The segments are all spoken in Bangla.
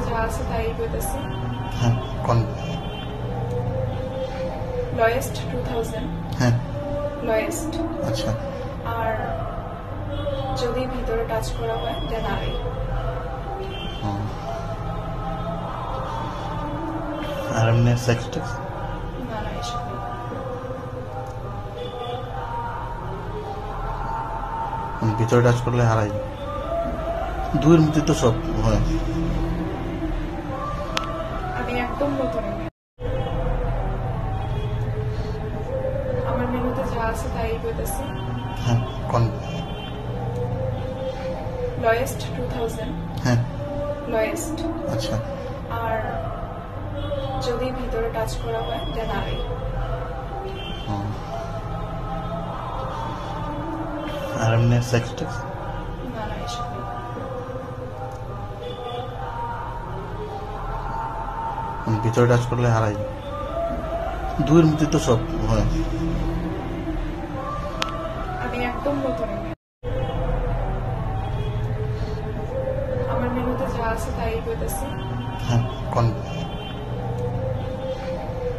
যা আছে তাই কইতেছি। হ্যাঁ কোন লয়েস্ট 2000। হ্যাঁ লয়েস্ট। আচ্ছা আর যদি ভিতরে টাচ করা হয় দেন আড়াই। আর এমনি সেক্স টেক্স না না এসব নেই। ভিতরে টাচ করলে হারাই দুইয়ের মধ্যে তো সব হয়। আমি একদম নতুন। আমার মেনুতে যা আছে তাই কইতেছি। হ্যাঁ কোন লয়েস্ট 2000। হ্যাঁ লয়েস্ট। আচ্ছা আর যদি ভিতরে টাচ করা হয় দেন আড়াই। আর এমনি সেক্স টেক্স না না এসব নেই। ভিতরে টাচ করলে হারাই দুইয়ের মধ্যে তো সব হয়। আমি একদম নতুন। আমার মেনুতে যা আছে তাই কইতেছি। হ্যাঁ কোন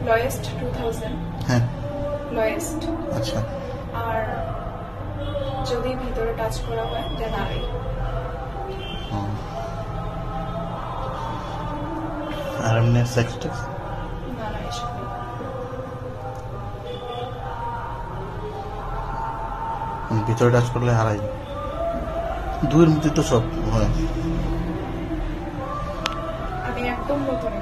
লয়েস্ট 2000। হ্যাঁ লয়েস্ট। আচ্ছা আর যদি ভিতরে টাচ করা হয় দেন আড়াই। আর এমনি সেক্স টেক্স না না এসব নেই। ভিতরে টাচ করলে হারাই দুইয়ের মধ্যে তো সব হয়। আমি একদম নতুন।